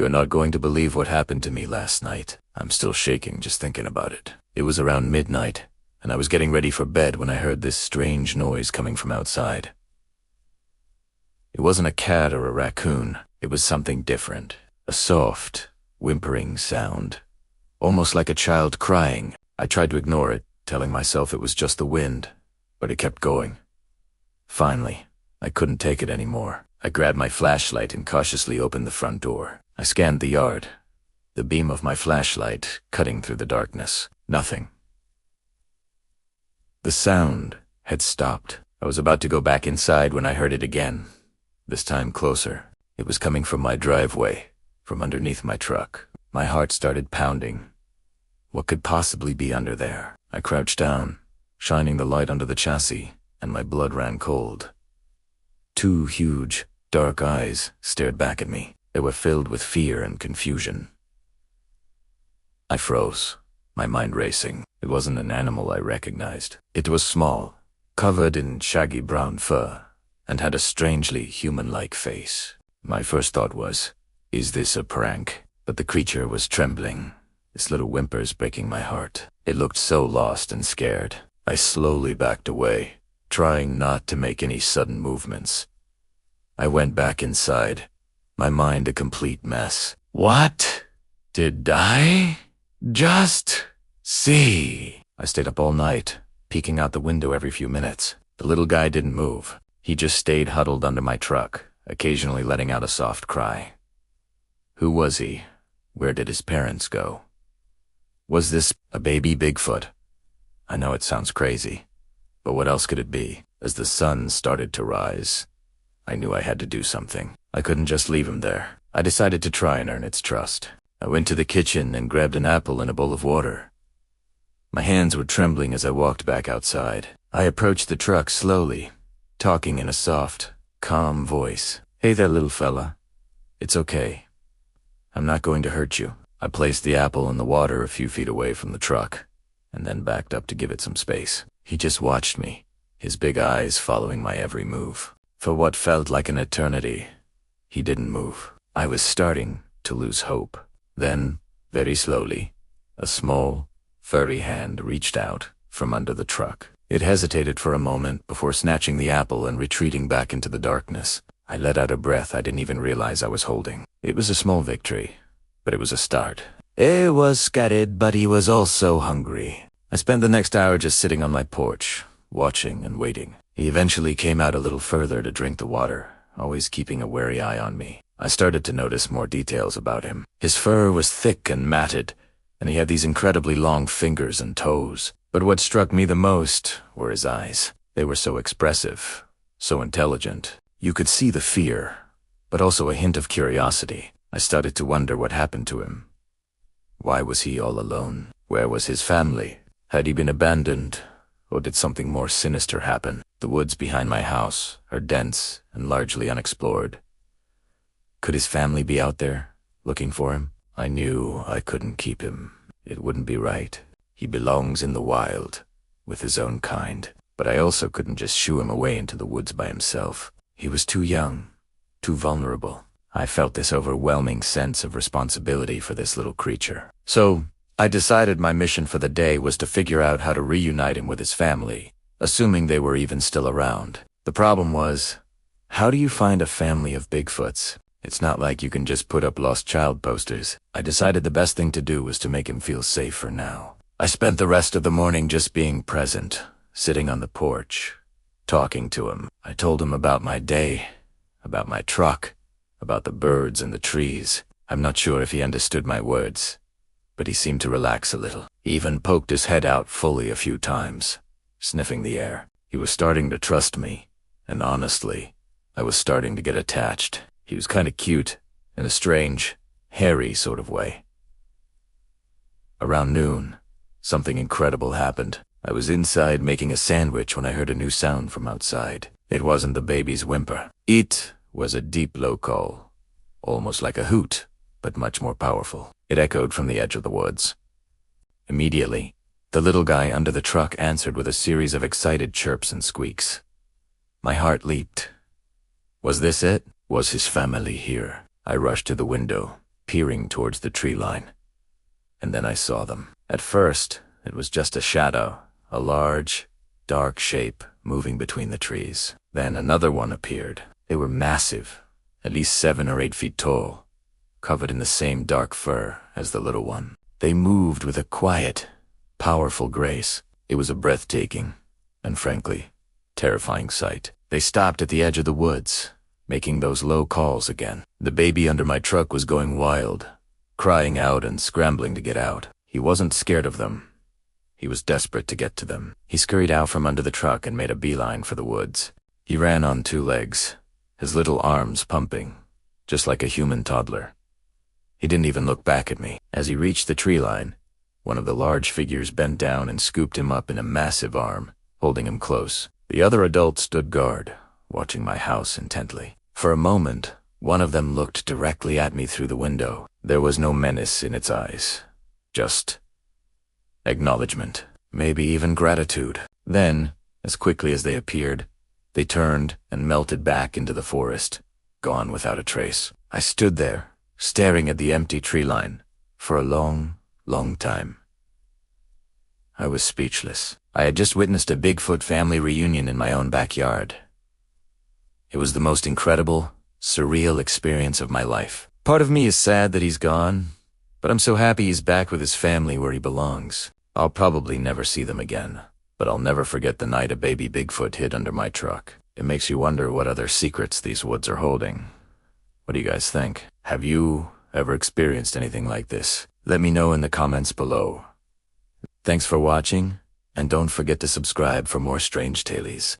You're not going to believe what happened to me last night. I'm still shaking just thinking about it. It was around midnight, and I was getting ready for bed when I heard this strange noise coming from outside. It wasn't a cat or a raccoon. It was something different. A soft, whimpering sound. Almost like a child crying. I tried to ignore it, telling myself it was just the wind, but it kept going. Finally, I couldn't take it anymore. I grabbed my flashlight and cautiously opened the front door. I scanned the yard, the beam of my flashlight cutting through the darkness. Nothing. The sound had stopped. I was about to go back inside when I heard it again, this time closer. It was coming from my driveway, from underneath my truck. My heart started pounding. What could possibly be under there? I crouched down, shining the light under the chassis, and my blood ran cold. Two huge, dark eyes stared back at me. They were filled with fear and confusion. I froze, my mind racing. It wasn't an animal I recognized. It was small, covered in shaggy brown fur, and had a strangely human-like face. My first thought was, is this a prank? But the creature was trembling, its little whimpers breaking my heart. It looked so lost and scared. I slowly backed away, trying not to make any sudden movements. I went back inside, my mind a complete mess. What did I just see? I stayed up all night, peeking out the window every few minutes. The little guy didn't move. He just stayed huddled under my truck, occasionally letting out a soft cry. Who was he? Where did his parents go? Was this a baby Bigfoot? I know it sounds crazy, but what else could it be? As the sun started to rise, I knew I had to do something. I couldn't just leave him there. I decided to try and earn its trust. I went to the kitchen and grabbed an apple and a bowl of water. My hands were trembling as I walked back outside. I approached the truck slowly, talking in a soft, calm voice. Hey there, little fella. It's okay. I'm not going to hurt you. I placed the apple in the water a few feet away from the truck, and then backed up to give it some space. He just watched me, his big eyes following my every move. For what felt like an eternity, he didn't move. I was starting to lose hope. Then, very slowly, a small, furry hand reached out from under the truck. It hesitated for a moment before snatching the apple and retreating back into the darkness. I let out a breath I didn't even realize I was holding. It was a small victory, but it was a start. He was scared, but he was also hungry. I spent the next hour just sitting on my porch, watching and waiting. He eventually came out a little further to drink the water, always keeping a wary eye on me. I started to notice more details about him. His fur was thick and matted, and he had these incredibly long fingers and toes. But what struck me the most were his eyes. They were so expressive, so intelligent. You could see the fear, but also a hint of curiosity. I started to wonder what happened to him. Why was he all alone? Where was his family? Had he been abandoned, or did something more sinister happen? The woods behind my house are dense and largely unexplored. Could his family be out there, looking for him? I knew I couldn't keep him. It wouldn't be right. He belongs in the wild, with his own kind. But I also couldn't just shoo him away into the woods by himself. He was too young, too vulnerable. I felt this overwhelming sense of responsibility for this little creature. So, I decided my mission for the day was to figure out how to reunite him with his family, assuming they were even still around. The problem was, how do you find a family of Bigfoots? It's not like you can just put up lost child posters. I decided the best thing to do was to make him feel safe for now. I spent the rest of the morning just being present, sitting on the porch, talking to him. I told him about my day, about my truck, about the birds and the trees. I'm not sure if he understood my words, but he seemed to relax a little. He even poked his head out fully a few times, sniffing the air. He was starting to trust me, and honestly, I was starting to get attached. He was kind of cute, in a strange, hairy sort of way. Around noon, something incredible happened. I was inside making a sandwich when I heard a new sound from outside. It wasn't the baby's whimper. It was a deep, low call, almost like a hoot, but much more powerful. It echoed from the edge of the woods. Immediately, the little guy under the truck answered with a series of excited chirps and squeaks. My heart leaped. Was this it? Was his family here? I rushed to the window, peering towards the tree line. And then I saw them. At first, it was just a shadow, a large, dark shape moving between the trees. Then another one appeared. They were massive, at least 7 or 8 feet tall, covered in the same dark fur as the little one. They moved with a quiet, powerful grace. It was a breathtaking, and frankly, terrifying sight. They stopped at the edge of the woods, making those low calls again. The baby under my truck was going wild, crying out and scrambling to get out. He wasn't scared of them. He was desperate to get to them. He scurried out from under the truck and made a beeline for the woods. He ran on 2 legs, his little arms pumping, just like a human toddler. He didn't even look back at me. As he reached the tree line, one of the large figures bent down and scooped him up in a massive arm, holding him close. The other adults stood guard, watching my house intently. For a moment, one of them looked directly at me through the window. There was no menace in its eyes, just acknowledgement, maybe even gratitude. Then, as quickly as they appeared, they turned and melted back into the forest, gone without a trace. I stood there, staring at the empty tree line, for a long, long time. I was speechless. I had just witnessed a Bigfoot family reunion in my own backyard. It was the most incredible, surreal experience of my life. Part of me is sad that he's gone, but I'm so happy he's back with his family where he belongs. I'll probably never see them again, but I'll never forget the night a baby Bigfoot hid under my truck. It makes you wonder what other secrets these woods are holding. What do you guys think? Have you ever experienced anything like this? Let me know in the comments below. Thanks for watching, and don't forget to subscribe for more strange tales.